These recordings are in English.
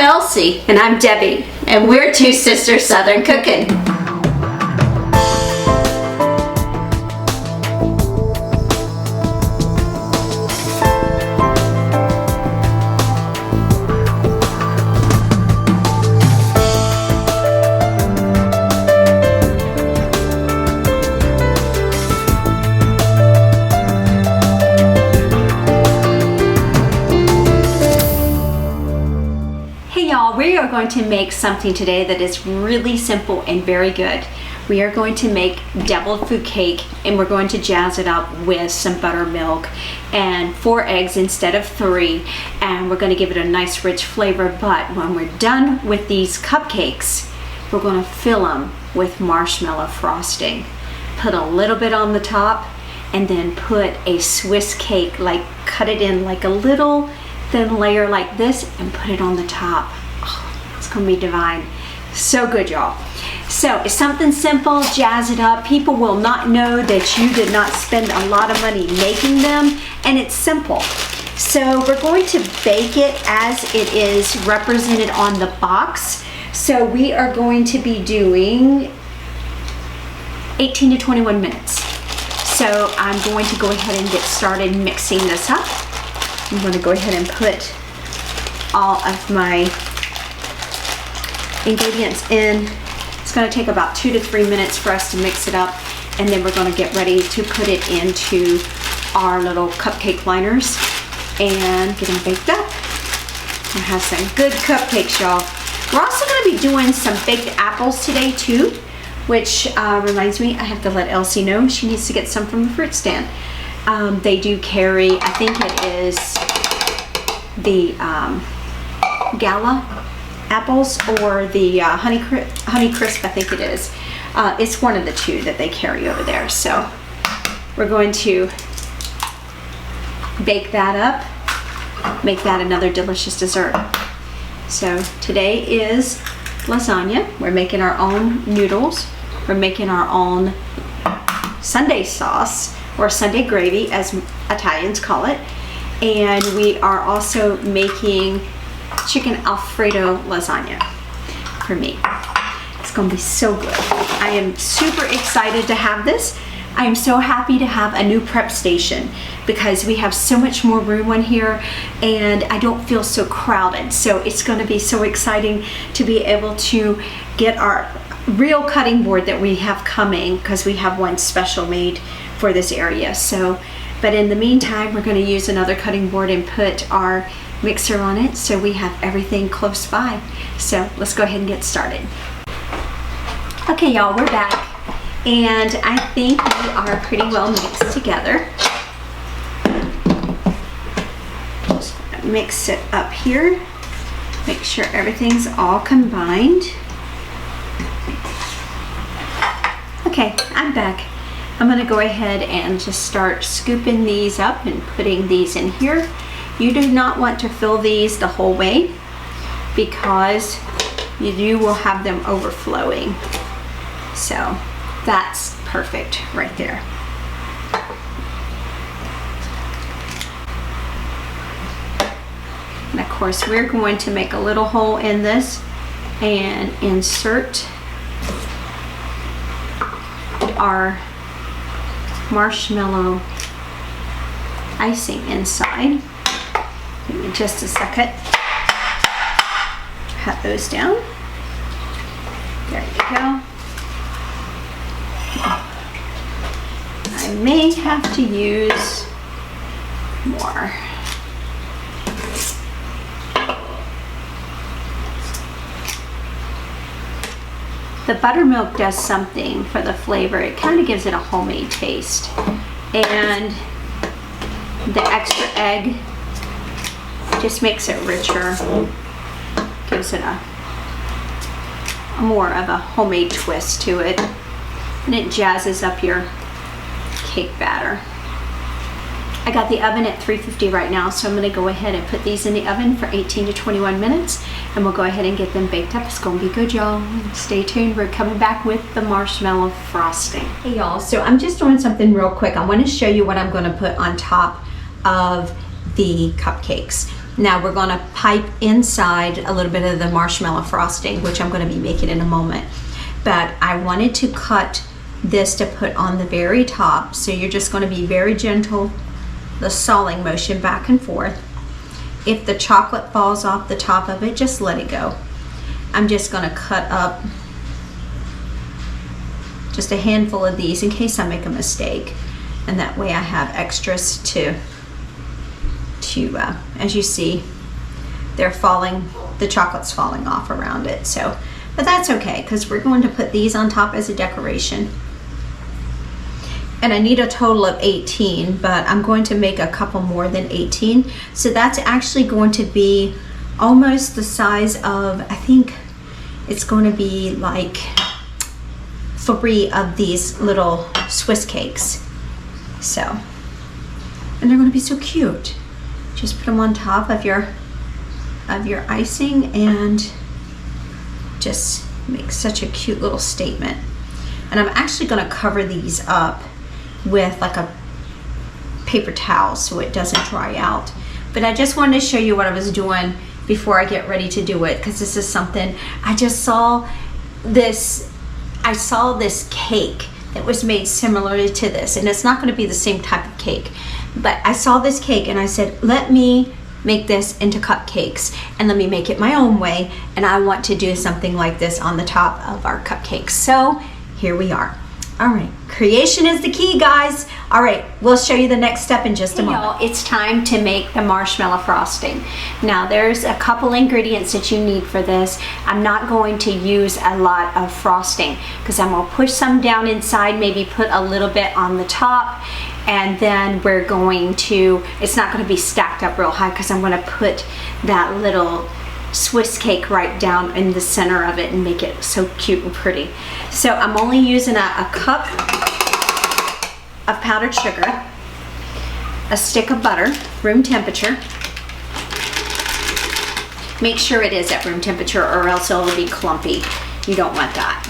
I'm Elsie. And I'm Debbie. And we're two sisters Southern cooking. We are going to make something today that is really simple and very good. We are going to make deviled food cake, and we're going to jazz it up with some buttermilk and 4 eggs instead of 3, and we're going to give it a nice rich flavor. But when we're done with these cupcakes, we're going to fill them with marshmallow frosting. Put a little bit on the top and then put a Swiss cake, like cut it in like a little thin layer like this and put it on the top. It's gonna be divine. So good, y'all. So it's something simple, jazz it up. People will not know that you did not spend a lot of money making them, and it's simple. So we're going to bake it as it is represented on the box. So we are going to be doing 18 to 21 minutes. So I'm going to go ahead and get started mixing this up. I'm going to go ahead and put all of my ingredients in. It's going to take about 2 to 3 minutes for us to mix it up, and then we're going to get ready to put it into our little cupcake liners and get them baked up. We'll have some good cupcakes, y'all. We're also going to be doing some baked apples today too, which reminds me, I have to let Elsie know she needs to get some from the fruit stand. They do carry, I think it is the Gala apples or the Honey Crisp, I think it is. It's one of the two that they carry over there. So we're going to bake that up, make that another delicious dessert. So today is lasagna. We're making our own noodles. We're making our own Sunday sauce, or Sunday gravy as Italians call it. And we are also making chicken Alfredo lasagna for me. It's gonna be so good. I am super excited to have this. I am so happy to have a new prep station because we have so much more room on here and I don't feel so crowded. So it's gonna be so exciting to be able to get our real cutting board that we have coming, because we have one special made for this area. So, but in the meantime, we're going to use another cutting board and put our mixer on it so we have everything close by. So let's go ahead and get started. Okay, y'all, we're back, and I think we are pretty well mixed together. Just mix it up here, make sure everything's all combined. Okay, I'm back. I'm gonna go ahead and just start scooping these up and putting these in here. You do not want to fill these the whole way because you will have them overflowing. So that's perfect right there. And of course, we're going to make a little hole in this and insert our marshmallow icing inside. Give me just a second. Pat those down. There you go. I may have to use more. The buttermilk does something for the flavor. It kind of gives it a homemade taste. And the extra egg just makes it richer. Gives it a more of a homemade twist to it. And it jazzes up your cake batter. I got the oven at 350 right now, so I'm going to go ahead and put these in the oven for 18 to 21 minutes, and we'll go ahead and get them baked up. It's going to be good, y'all. Stay tuned. We're coming back with the marshmallow frosting. Hey, y'all. So I'm just doing something real quick. I want to show you what I'm going to put on top of the cupcakes. Now we're gonna pipe inside a little bit of the marshmallow frosting, which I'm gonna be making in a moment. But I wanted to cut this to put on the very top. So you're just gonna be very gentle, the sawing motion back and forth. If the chocolate falls off the top of it, just let it go. I'm just gonna cut up just a handful of these in case I make a mistake. And that way I have extras to as you see, they're falling, the chocolate's falling off around it. So, but that's okay, because we're going to put these on top as a decoration. And I need a total of 18, but I'm going to make a couple more than 18. So that's actually going to be almost the size of, I think it's going to be like 3 of these little Swiss cakes. So, and they're going to be so cute. Just put them on top of your icing and just make such a cute little statement. And I'm actually going to cover these up with like a paper towel so it doesn't dry out. But I just wanted to show you what I was doing before I get ready to do it, because this is something I just saw this. I saw this cake that was made similarly to this, and it's not going to be the same type of cake, but I saw this cake and I said, let me make this into cupcakes and let me make it my own way, and I want to do something like this on the top of our cupcakes. So here we are. All right, creation is the key, guys. All right, we'll show you the next step in just a moment. It's time to make the marshmallow frosting. Now there's a couple ingredients that you need for this. I'm not going to use a lot of frosting because I'm gonna push some down inside, maybe put a little bit on the top, and then we're going to, it's not gonna be stacked up real high because I'm gonna put that little Swiss cake right down in the center of it and make it so cute and pretty. So I'm only using a cup of powdered sugar, a stick of butter, room temperature. Make sure it is at room temperature or else it'll be clumpy. You don't want that.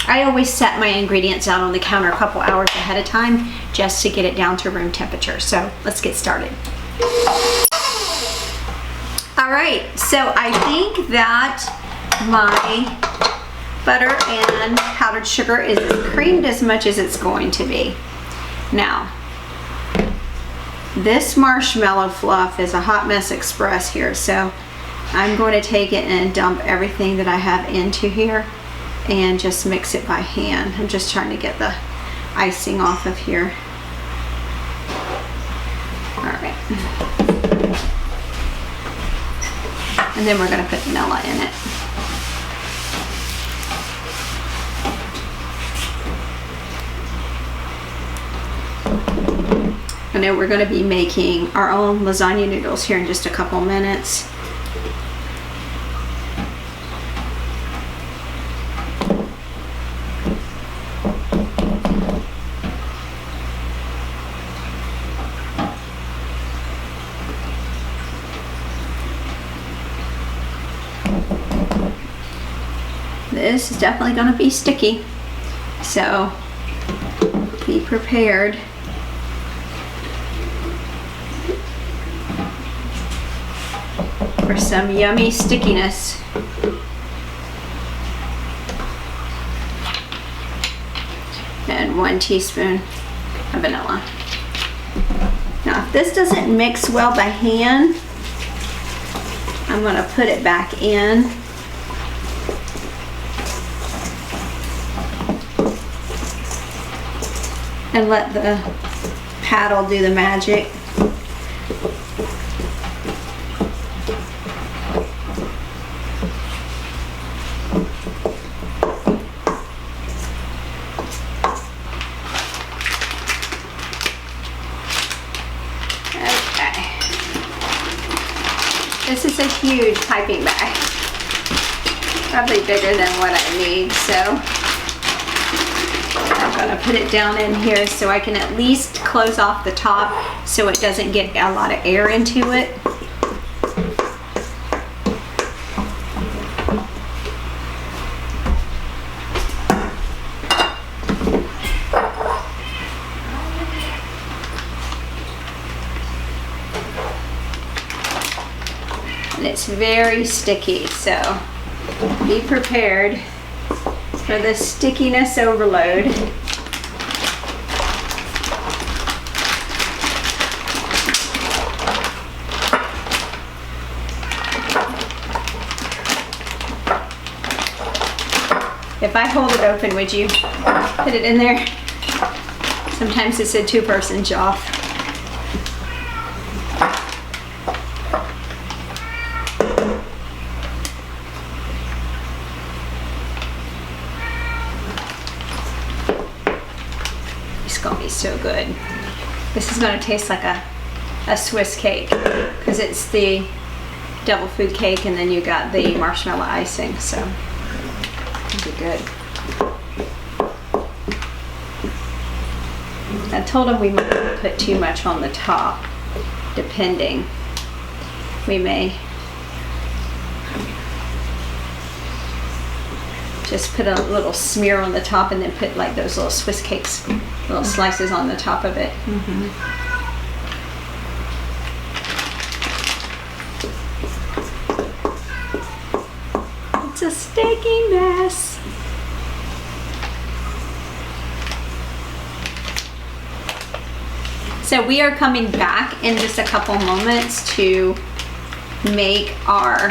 I always set my ingredients out on the counter a couple hours ahead of time just to get it down to room temperature. So let's get started. All right, so I think that my butter and powdered sugar is creamed as much as it's going to be. Now, this marshmallow fluff is a hot mess express here, so I'm going to take it and dump everything that I have into here and just mix it by hand. I'm just trying to get the icing off of here. All right. And then we're gonna put vanilla in it. And then we're gonna be making our own lasagna noodles here in just a couple minutes. This is definitely going to be sticky, so be prepared. For some yummy stickiness. And 1 teaspoon of vanilla. Now if this doesn't mix well by hand, I'm going to put it back in. And let the paddle do the magic. Okay. This is a huge piping bag. Probably bigger than what I need, so I'm going to put it down in here so I can at least close off the top so it doesn't get a lot of air into it. and it's very sticky, so be prepared for the stickiness overload. If I hold it open, would you put it in there? Sometimes it's a two-person job. It's gonna be so good. This is gonna taste like a Swiss cake because it's the devil food cake and then you got the marshmallow icing, so it'll be good. I told him we might put too much on the top, depending. We may just put a little smear on the top and then put like those little Swiss cakes, little slices on the top of it. It's a sticky mess. So we are coming back in just a couple moments to make our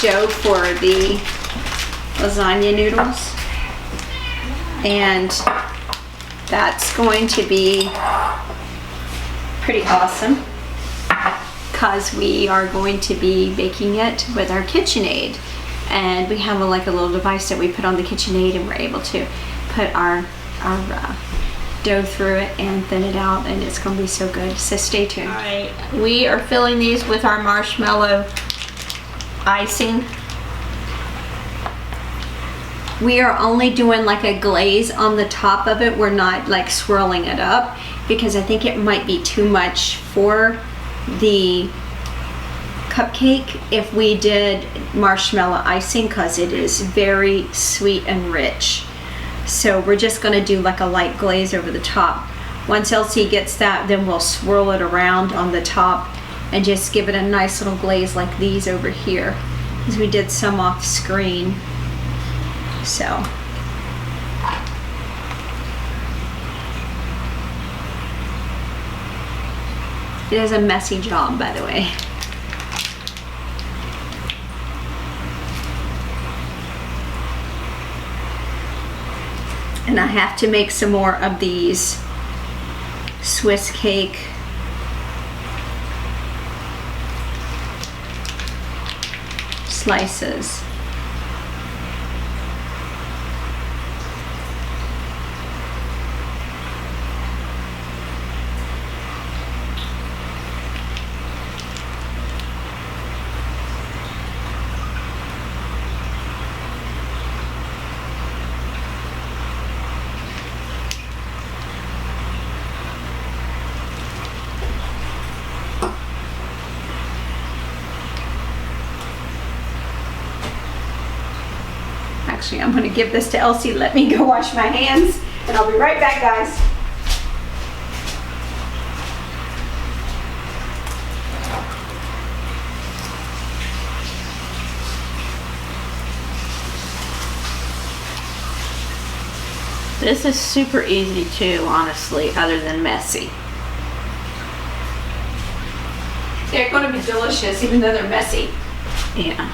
dough for the lasagna noodles. And that's going to be pretty awesome because we are going to be baking it with our KitchenAid. And we have like a little device that we put on the KitchenAid and we're able to put our dough through it and thin it out, and it's going to be so good. So stay tuned. All right, we are filling these with our marshmallow icing. We are only doing like a glaze on the top of it. We're not like swirling it up because I think it might be too much for the cupcake if we did marshmallow icing because it is very sweet and rich. So we're just going to do like a light glaze over the top. Once Elsie gets that, then we'll swirl it around on the top and just give it a nice little glaze like these over here, because we did some off screen. So it is a messy job, by the way. And I have to make some more of these Swiss cake slices. Actually, I'm going to give this to Elsie. Let me go wash my hands, and I'll be right back, guys. This is super easy too, honestly, other than messy. They're going to be delicious, even though they're messy. Yeah,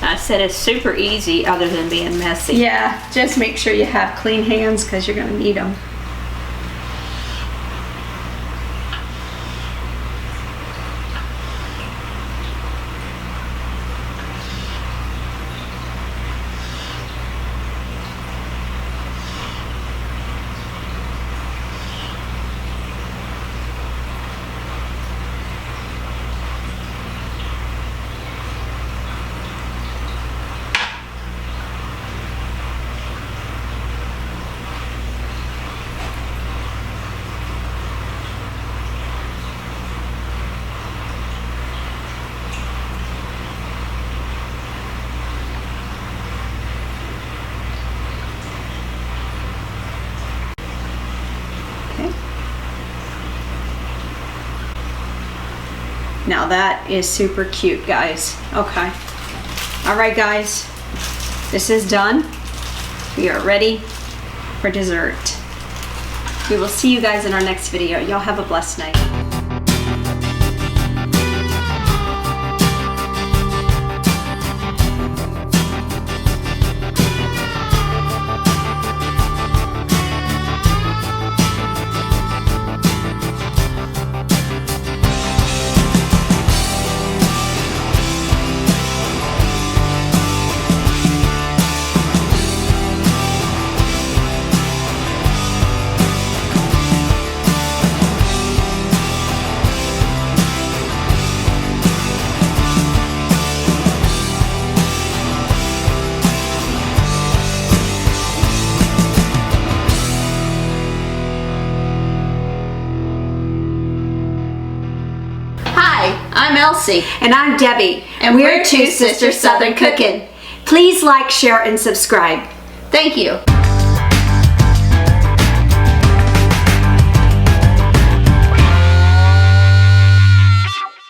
I said it's super easy other than being messy. Yeah, just make sure you have clean hands because you're going to need them. Now that is super cute, guys. Okay. All right, guys. This is done. We are ready for dessert. We will see you guys in our next video. Y'all have a blessed night. I'm Elsie. And I'm Debbie. And we're Two Sisters Southern Cooking. Please like, share, and subscribe. Thank you.